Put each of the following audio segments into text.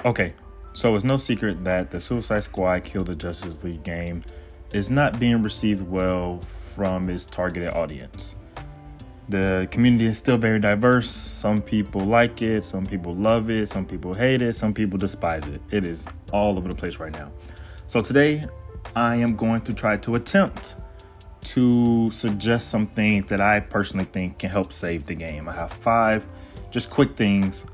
Okay, so it's no secret that the Suicide Squad Kill the Justice League game is not being received well from its targeted audience. The community is still very diverse. Some people like it, some people love it, some people hate it, some people despise it. It is all over the place right now. So today, I am going to try to attempt to suggest some things that I personally think can help save the game. I have 5 just quick things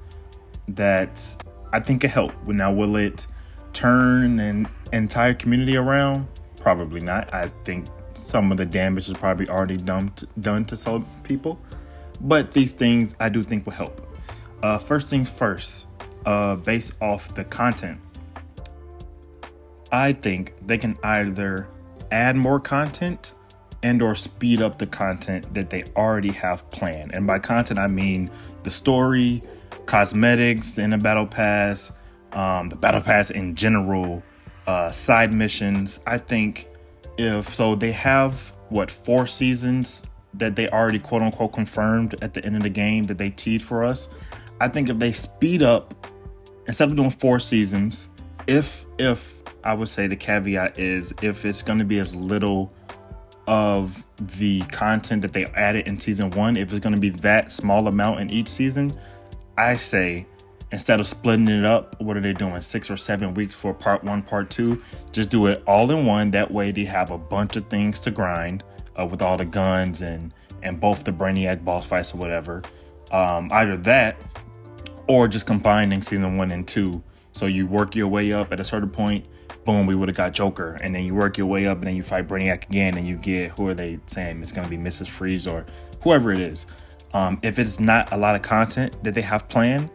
that I think can help. Now, will it turn an entire community around? Probably not. I think some of the damage is probably already done to some people, but these things I do think will help. First things first, based off the content, I think they can either add more content and or speed up the content that they already have planned. And by content, I mean the story, cosmetics in the battle pass, the battle pass in general, side missions. I think if so, they have 4 seasons that they already quote unquote confirmed at the end of the game that they teed for us. I think if they speed up instead of doing 4 seasons, if I would say the caveat is if it's going to be as little of the content that they added in season 1, if it's going to be that small amount in each season, I say instead of splitting it up, what are they doing? 6 or 7 weeks for part 1, part 2, just do it all in one. That way they have a bunch of things to grind with all the guns and both the Brainiac boss fights or whatever. Either that or just combining season 1 and 2. So you work your way up at a certain point, boom, we would have got Joker. And then you work your way up and then you fight Brainiac again and you get, who are they saying? It's going to be Mrs. Freeze or whoever it is. If it's not a lot of content that they have planned,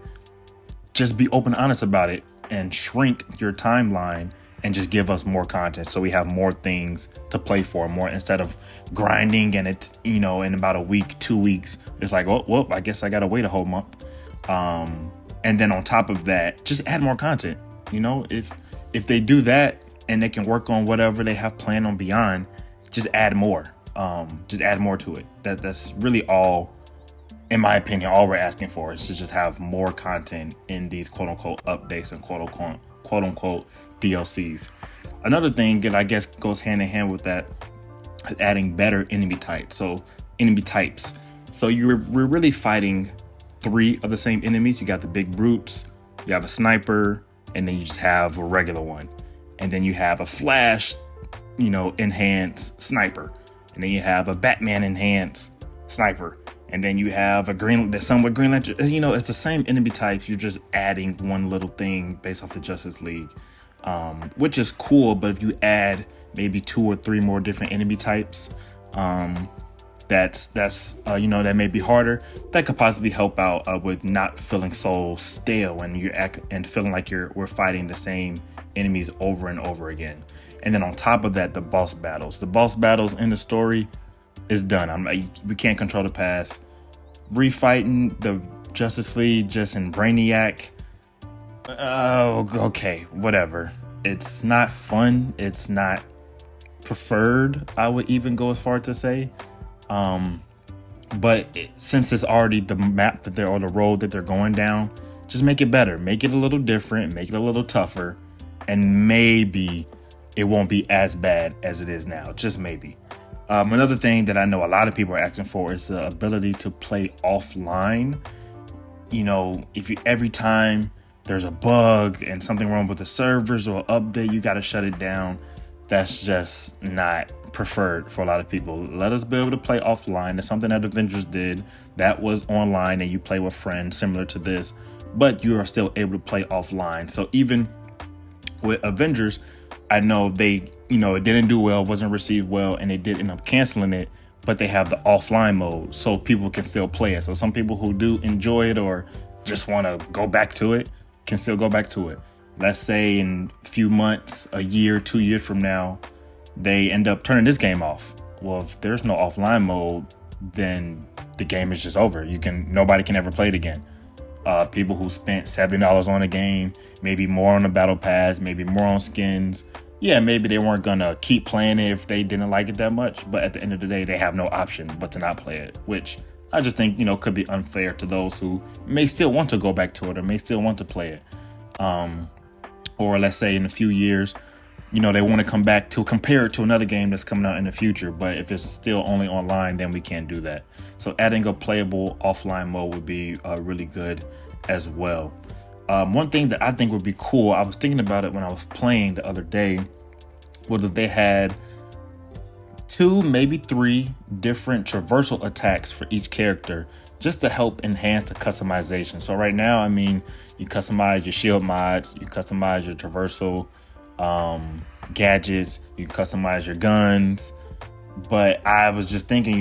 just be open and honest about it and shrink your timeline and just give us more content so we have more things to play for, more instead of grinding and it's, in about a week, 2 weeks, it's like, oh, well, I guess I got to wait a whole month. And then on top of that, just add more content. If they do that and they can work on whatever they have planned on beyond, just add more. Just add more to it. That's really all, in my opinion, all we're asking for is to just have more content in these quote unquote updates and quote unquote DLCs. Another thing that I guess goes hand in hand with that is adding better enemy types. So we're really fighting 3 of the same enemies. You got the big brutes, you have a sniper, and then you just have a regular one. And then you have a Flash, enhanced sniper. And then you have a Batman enhanced sniper. And then you have the somewhat Green Lantern. It's the same enemy types. You're just adding one little thing based off the Justice League, which is cool. But if you add maybe 2 or 3 more different enemy types, that may be harder. That could possibly help out with not feeling so stale and feeling like we're fighting the same enemies over and over again. And then on top of that, the boss battles in the story is done. We can't control the past. Refighting the Justice League just in Brainiac. Okay, whatever. It's not fun. It's not preferred. I would even go as far to say. But since it's already the map that they're on, the road that they're going down, just make it better. Make it a little different. Make it a little tougher. And maybe it won't be as bad as it is now. Just maybe. Another thing that I know a lot of people are asking for is the ability to play offline. If every time there's a bug and something wrong with the servers or update, you got to shut it down. That's just not preferred for a lot of people. Let us be able to play offline. It's something that Avengers did. That was online and you play with friends similar to this, but you are still able to play offline. So even with Avengers, I know it didn't do well, wasn't received well, and they did end up canceling it, but they have the offline mode so people can still play it. So some people who do enjoy it or just want to go back to it can still go back to it. Let's say in a few months, a year, 2 years from now, they end up turning this game off. Well, if there's no offline mode, then the game is just over. Nobody can ever play it again. People who spent $70 on a game, maybe more on the battle pass, maybe more on skins. Yeah, maybe they weren't gonna keep playing it if they didn't like it that much, but at the end of the day, they have no option but to not play it, which I just think, could be unfair to those who may still want to go back to it or may still want to play it. Or let's say in a few years, they want to come back to compare it to another game that's coming out in the future. But if it's still only online, then we can't do that. So adding a playable offline mode would be really good as well. One thing that I think would be cool, I was thinking about it when I was playing the other day, was if they had 2, maybe 3 different traversal attacks for each character, just to help enhance the customization. So right now, you customize your shield mods, you customize your traversal gadgets, you customize your guns. But I was just thinking,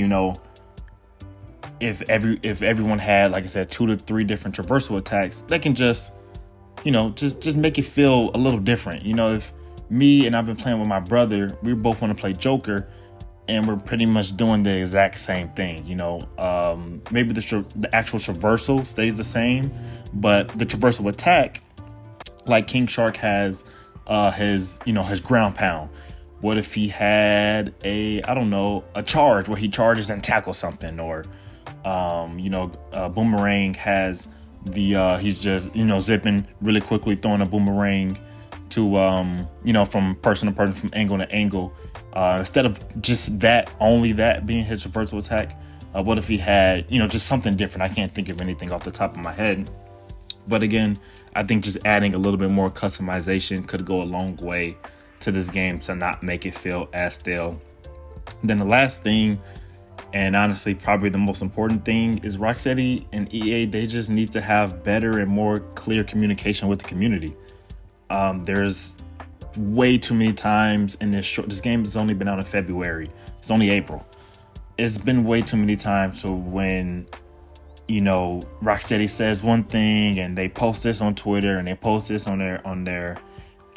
if everyone had, like I said, 2 to 3 different traversal attacks, they can just make it feel a little different. If me and I've been playing with my brother, we both want to play Joker, and we're pretty much doing the exact same thing. Maybe the actual traversal stays the same, but the traversal attack, like King Shark has his ground pound. What if he had a charge where he charges and tackles something, or Boomerang has he's just zipping really quickly, throwing a boomerang to from person to person, from angle to angle. Instead of just only that being his traversal attack, what if he had just something different? I can't think of anything off the top of my head. But again, I think just adding a little bit more customization could go a long way to this game to not make it feel as stale. Then the last thing, and honestly probably the most important thing, is Rocksteady and EA, they just need to have better and more clear communication with the community. There's way too many times in this game has only been out in February. It's only April. It's been way too many times. So when Rocksteady says one thing and they post this on Twitter and they post this on their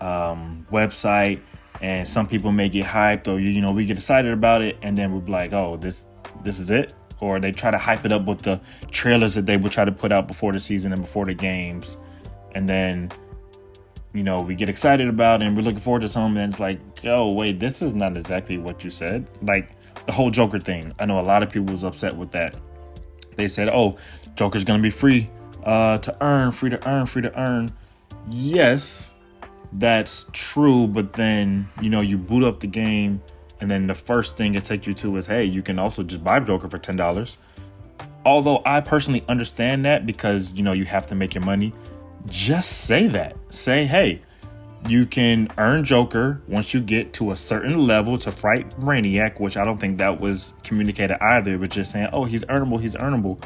website, and some people may get hyped, or we get excited about it, and then we're like, oh, this is it. Or they try to hype it up with the trailers that they would try to put out before the season and before the games, and then we get excited about it and we're looking forward to something, and it's like, oh wait, this is not exactly what you said. Like the whole Joker thing, I know a lot of people was upset with that. They said, oh, Joker's gonna be free to earn. Yes, that's true, but then you boot up the game, and then the first thing it takes you to is, hey, you can also just buy Joker for $10. Although I personally understand that, because you have to make your money. Just say that. Say, hey, you can earn Joker once you get to a certain level to fight Brainiac, which I don't think that was communicated either, but just saying, oh, he's earnable.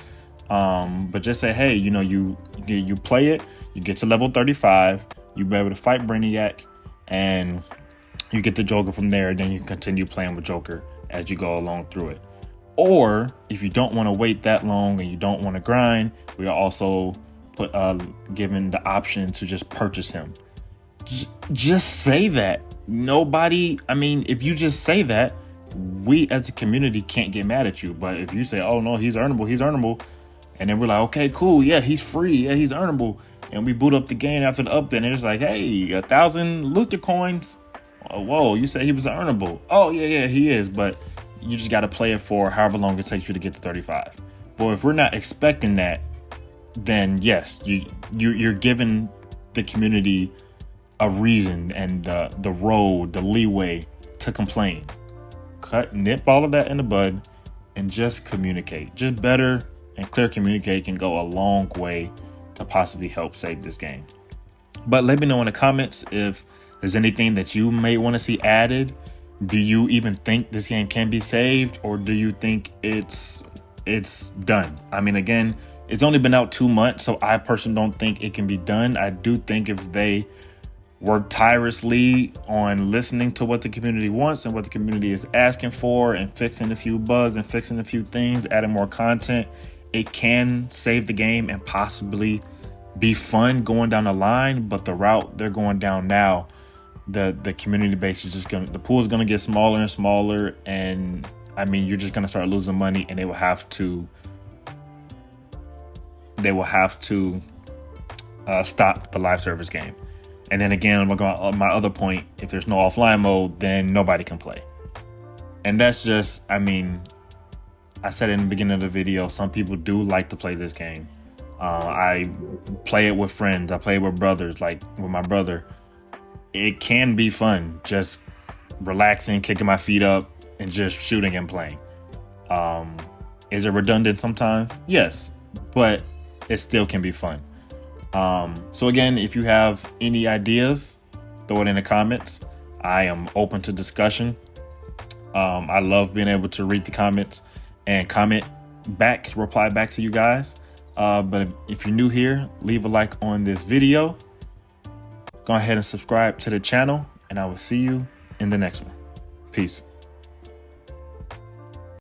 But just say, hey, you play it, you get to level 35, you'll be able to fight Brainiac, and you get the Joker from there. Then you can continue playing with Joker as you go along through it. Or if you don't want to wait that long and you don't want to grind, we are also given the option to just purchase him. Just say that. If you just say that, we as a community can't get mad at you. But if you say, oh no, he's earnable, and then we're like, okay, cool, yeah, he's free, yeah, he's earnable, and we boot up the game after the update, and it's like, hey, 1,000 Luther coins. Oh, whoa, you said he was earnable. Oh yeah, he is, but you just got to play it for however long it takes you to get to 35. But if we're not expecting that, then yes, you're giving the community a reason and the leeway to complain. Nip all of that in the bud and just communicate. Just better and clear communicate can go a long way to possibly help save this game. But let me know in the comments if there's anything that you may want to see added. Do you even think this game can be saved, or do you think it's done? Again, it's only been out 2 months, so I personally don't think it can be done. I do think if they work tirelessly on listening to what the community wants and what the community is asking for, and fixing a few bugs and fixing a few things, adding more content, it can save the game and possibly be fun going down the line. But the route they're going down now, the community base is the pool is going to get smaller and smaller, and you're just going to start losing money, and they will have to stop the live service game. And then again, on my other point, if there's no offline mode, then nobody can play. And that's just, I said in the beginning of the video, some people do like to play this game. I play it with friends. I play it with brothers, like with my brother. It can be fun, just relaxing, kicking my feet up, and just shooting and playing. Is it redundant sometimes? Yes, but it still can be fun. So again, if you have any ideas, throw it in the comments. I am open to discussion. I love being able to read the comments and comment back, reply back to you guys. But if you're new here, leave a like on this video. Go ahead and subscribe to the channel, and I will see you in the next one. Peace.